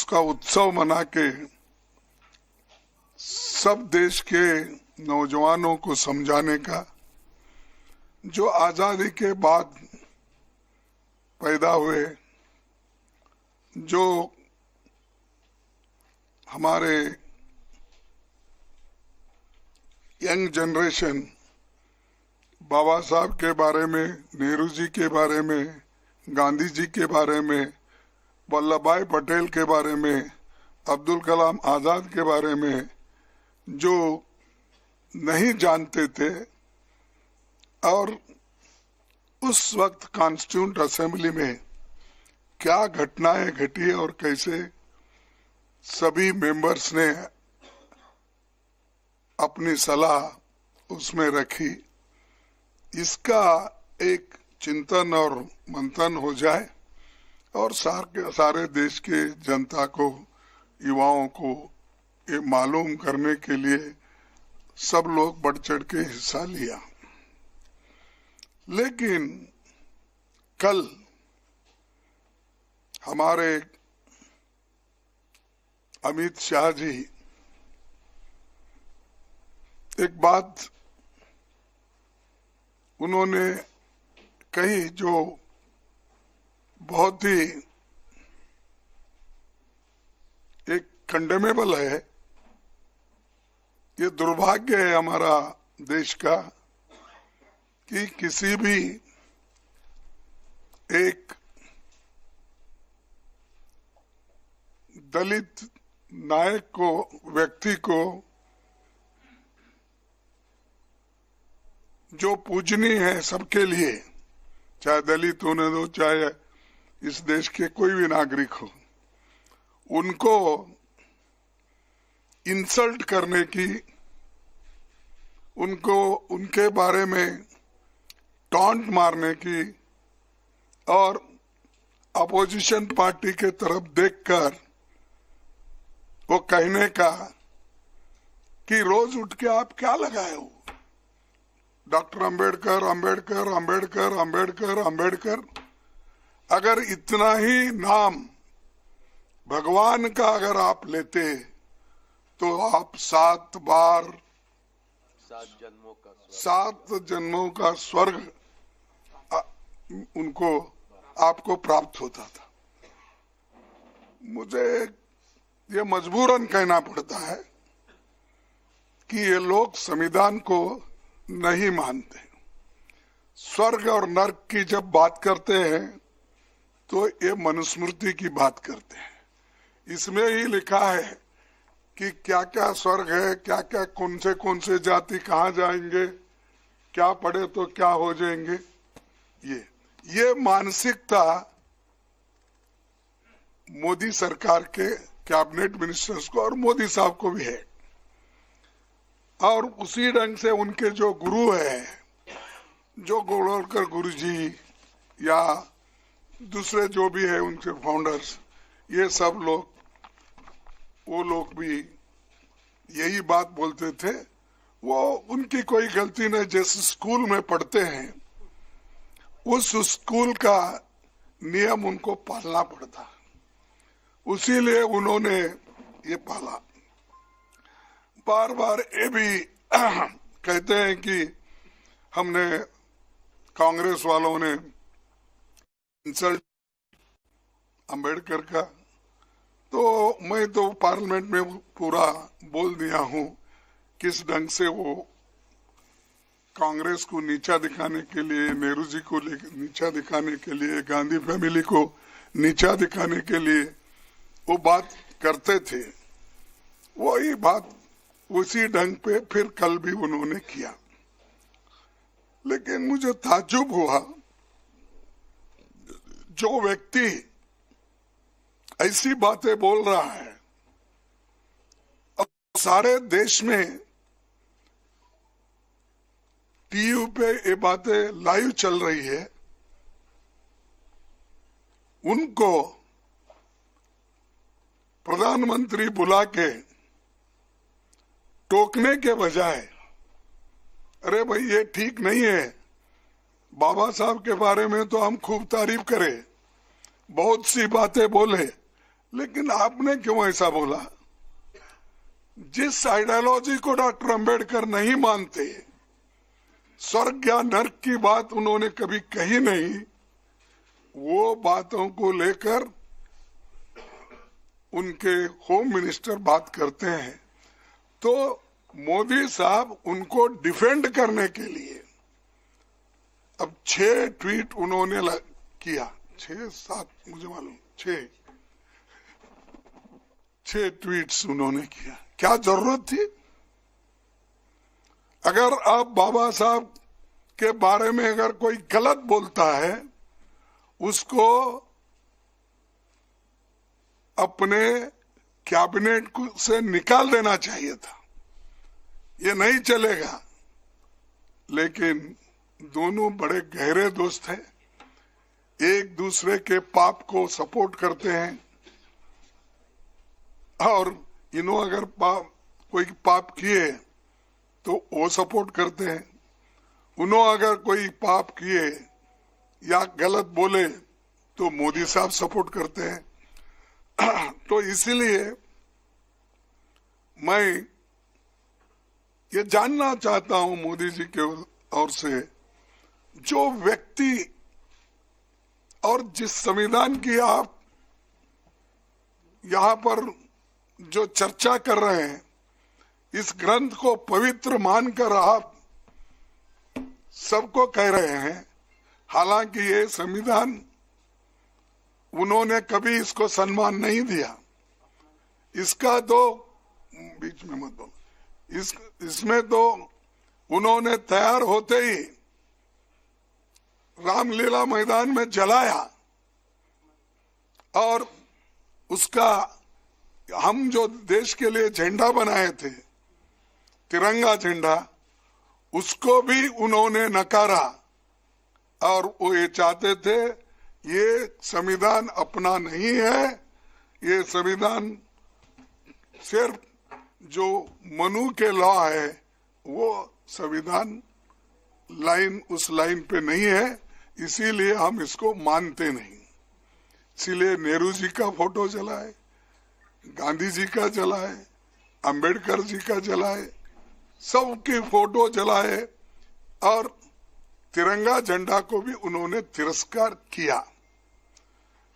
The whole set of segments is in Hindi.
उसका उत्सव मना के सब देश के नौजवानों को समझाने का, जो आजादी के बाद पैदा हुए, जो हमारे यंग जनरेशन बाबा साहब के बारे में, नेहरू जी के बारे में, गांधी जी के बारे में, वल्लभ भाई पटेल के बारे में, अब्दुल कलाम आजाद के बारे में जो नहीं जानते थे, और उस वक्त कॉन्स्टिट्यूंट असेंबली में क्या घटनाएं घटी और कैसे सभी मेंबर्स ने अपनी सलाह उसमें रखी, इसका एक चिंतन और मंथन हो जाए और सारे देश के जनता को, युवाओं को ये मालूम करने के लिए सब लोग बढ़ चढ़ के हिस्सा लिया। लेकिन कल हमारे अमित शाह जी एक बात उन्होंने कही जो बहुत ही एक कंडेमेबल है। ये दुर्भाग्य है हमारा देश का कि किसी भी एक दलित नायक को, व्यक्ति को जो पूजनीय है सबके लिए, चाहे दलित होने दो, चाहे इस देश के कोई भी नागरिक हो, उनको इंसल्ट करने की, उनको उनके बारे में टॉन्ट मारने की और अपोजिशन पार्टी के तरफ देखकर वो कहने का कि रोज उठ के आप क्या लगाए हो, डॉक्टर अंबेडकर अंबेडकर अंबेडकर अंबेडकर अंबेडकर। अगर इतना ही नाम भगवान का अगर आप लेते तो आप 7 जन्मों का स्वर्ग उनको आपको प्राप्त होता था। मुझे ये मजबूरन कहना पड़ता है कि ये लोग संविधान को नहीं मानते। स्वर्ग और नर्क की जब बात करते हैं तो ये मनुस्मृति की बात करते हैं। इसमें ही लिखा है कि क्या क्या स्वर्ग है, क्या क्या कौन से जाति कहाँ जाएंगे, क्या पढ़े तो क्या हो जाएंगे। ये मानसिकता मोदी सरकार के कैबिनेट मिनिस्टर्स को और मोदी साहब को भी है, और उसी ढंग से उनके जो गुरु है, जो गोलवलकर गुरु जी या दूसरे जो भी है उनके फाउंडर्स, ये सब लोग, वो लोग भी यही बात बोलते थे। वो उनकी कोई गलती नहीं, जैसे स्कूल में पढ़ते हैं उस स्कूल का नियम उनको पालना पड़ता, उसीलिए उन्होंने ये पाला। बार बार ये भी कहते हैं कि हमने, कांग्रेस वालों ने इंसल्ट अंबेडकर का, तो मैं तो पार्लियामेंट में पूरा बोल दिया हूं किस ढंग से वो कांग्रेस को नीचा दिखाने के लिए, नेहरू जी को नीचा दिखाने के लिए, गांधी फैमिली को नीचा दिखाने के लिए वो बात करते थे। वही बात उसी ढंग पे फिर कल भी उन्होंने किया। लेकिन मुझे ताज्जुब हुआ, जो व्यक्ति ऐसी बातें बोल रहा है, अब सारे देश में टीवी पे ये बातें लाइव चल रही है, उनको प्रधानमंत्री बुला के टोकने के बजाय, अरे भाई ये ठीक नहीं है, बाबा साहब के बारे में तो हम खूब तारीफ करें, बहुत सी बातें बोले, लेकिन आपने क्यों ऐसा बोला? जिस आइडियोलॉजी को डॉक्टर अंबेडकर नहीं मानते, स्वर्ग या नर्क की बात उन्होंने कभी कही नहीं, वो बातों को लेकर उनके होम मिनिस्टर बात करते हैं। तो मोदी साहब उनको डिफेंड करने के लिए अब 6 ट्वीट उन्होंने किया, 6-7 मुझे मालूम, 6 ट्वीट्स उन्होंने किया। क्या जरूरत थी? अगर आप बाबा साहब के बारे में अगर कोई गलत बोलता है, उसको अपने कैबिनेट से निकाल देना चाहिए था, ये नहीं चलेगा। लेकिन दोनों बड़े गहरे दोस्त हैं, एक दूसरे के पाप को सपोर्ट करते हैं, और इन्हों अगर कोई पाप किए तो वो सपोर्ट करते हैं, उन्हों अगर कोई पाप किए या गलत बोले तो मोदी साहब सपोर्ट करते हैं। तो इसीलिए मैं ये जानना चाहता हूं मोदी जी के ओर से, जो व्यक्ति और जिस संविधान की आप यहां पर जो चर्चा कर रहे हैं, इस ग्रंथ को पवित्र मानकर आप सबको कह रहे हैं, हालांकि ये संविधान उन्होंने कभी इसको सम्मान नहीं दिया। इसका तो बीच में मत बोलो, इसमें तो उन्होंने तैयार होते ही रामलीला मैदान में जलाया, और उसका हम जो देश के लिए झंडा बनाए थे, तिरंगा झंडा, उसको भी उन्होंने नकारा। और वो ये चाहते थे ये संविधान अपना नहीं है, ये संविधान सिर्फ जो मनु के लॉ है वो संविधान उस लाइन पे नहीं है, इसीलिए हम इसको मानते नहीं। इसीलिए नेहरू जी का फोटो जलाए, गांधी जी का जलाए, अंबेडकर जी का जलाए, सबकी फोटो जलाए, और तिरंगा झंडा को भी उन्होंने तिरस्कार किया।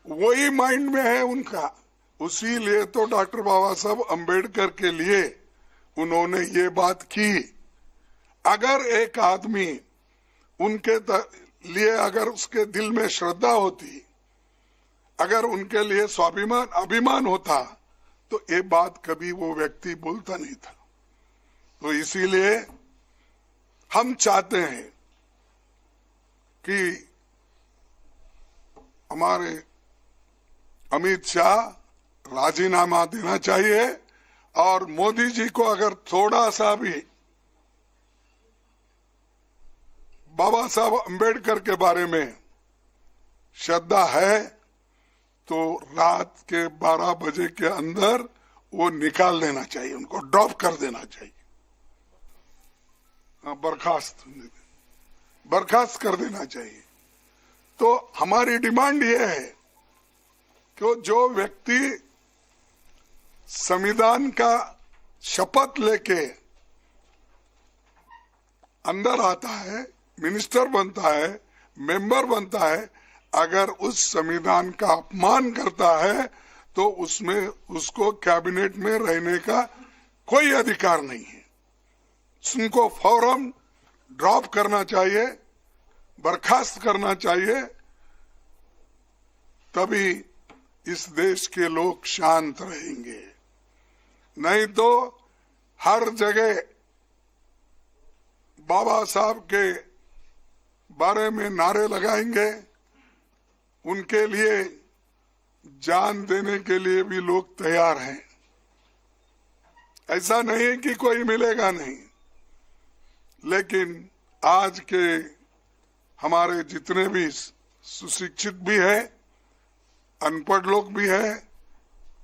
वही माइंड में है उनका। उसी लिए तो डॉक्टर बाबा साहब अंबेडकर के लिए उन्होंने ये बात की। अगर एक आदमी उनके लिए अगर उसके दिल में श्रद्धा होती, अगर उनके लिए स्वाभिमान अभिमान होता, तो ये बात कभी वो व्यक्ति बोलता नहीं था। तो इसीलिए हम चाहते हैं कि हमारे अमित शाह राजीनामा देना चाहिए, और मोदी जी को अगर थोड़ा सा भी बाबा साहब अंबेडकर के बारे में श्रद्धा है तो रात के 12 बजे के अंदर वो निकाल देना चाहिए, उनको ड्रॉप कर देना चाहिए, बर्खास्त कर देना चाहिए। तो हमारी डिमांड ये है कि जो व्यक्ति संविधान का शपथ लेके अंदर आता है, मिनिस्टर बनता है, मेंबर बनता है, अगर उस संविधान का अपमान करता है तो उसमें उसको कैबिनेट में रहने का कोई अधिकार नहीं है। उनको फौरन ड्रॉप करना चाहिए, बर्खास्त करना चाहिए, तभी इस देश के लोग शांत रहेंगे। नहीं तो हर जगह बाबा साहब के बारे में नारे लगाएंगे, उनके लिए जान देने के लिए भी लोग तैयार हैं। ऐसा नहीं कि कोई मिलेगा नहीं, लेकिन आज के हमारे जितने भी सुशिक्षित भी है, अनपढ़ लोग भी हैं,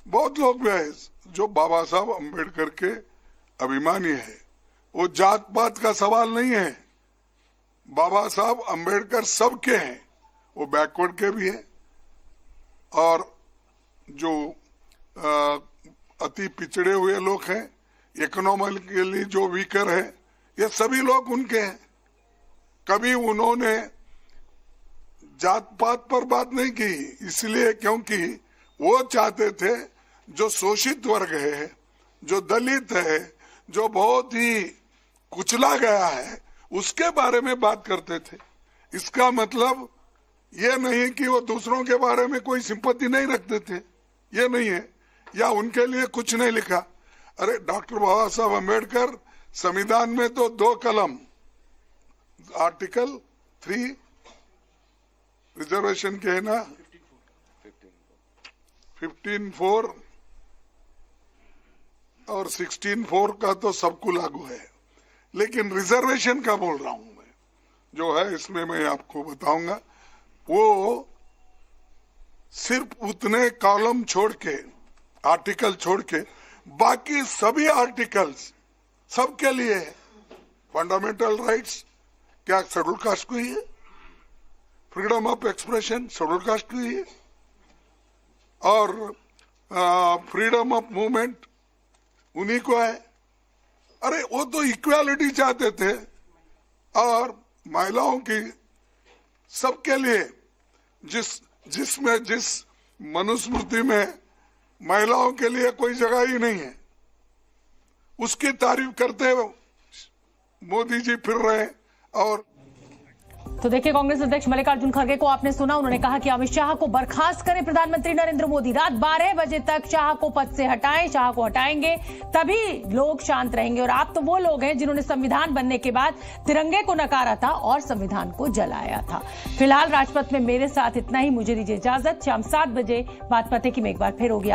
बहुत लोग भी हैं जो बाबा साहब अंबेडकर के अभिमानी है। वो जात पात का सवाल नहीं है, बाबा साहब अंबेडकर सबके हैं, वो बैकवर्ड के भी हैं और जो अति पिछड़े हुए लोग हैं, इकोनॉमिकली जो वीकर है, ये सभी लोग उनके हैं। कभी उन्होंने जात पात पर बात नहीं की, इसलिए क्योंकि वो चाहते थे जो शोषित वर्ग है, जो दलित है, जो बहुत ही कुचला गया है, उसके बारे में बात करते थे। इसका मतलब ये नहीं कि वो दूसरों के बारे में कोई सिंपैथी नहीं रखते थे, ये नहीं है, या उनके लिए कुछ नहीं लिखा। अरे डॉक्टर बाबा साहब अम्बेडकर संविधान में तो 2 कलम, आर्टिकल 3 रिजर्वेशन के है ना, 15(4) और 16(4) का तो सबको लागू है, लेकिन रिजर्वेशन का बोल रहा हूं मैं, जो है इसमें मैं आपको बताऊंगा। वो सिर्फ उतने कॉलम छोड़ के, आर्टिकल छोड़ के, बाकी सभी आर्टिकल्स सबके लिए है। फंडामेंटल राइट्स क्या शेड्यूल कास्ट को ही है, freedom of expression schedule caste को ही है, और फ्रीडम ऑफ मूवमेंट उन्हीं को है। अरे वो तो इक्वालिटी चाहते थे, और महिलाओं की सबके लिए जिस मनुस्मृति में महिलाओं के लिए कोई जगह ही नहीं है, उसकी तारीफ करते हुए मोदी जी फिर रहे। और तो देखिए, कांग्रेस अध्यक्ष मल्लिकार्जुन खड़गे को आपने सुना, उन्होंने कहा कि अमित शाह को बर्खास्त करें प्रधानमंत्री नरेंद्र मोदी, रात 12 बजे तक शाह को पद से हटाएं, शाह को हटाएंगे तभी लोग शांत रहेंगे। और आप तो वो लोग हैं जिन्होंने संविधान बनने के बाद तिरंगे को नकारा था और संविधान को जलाया था। फिलहाल राजपथ में मेरे साथ इतना ही, मुझे दीजिए इजाजत। शाम 7 बजे बात पते की में एक बार फिर होगी।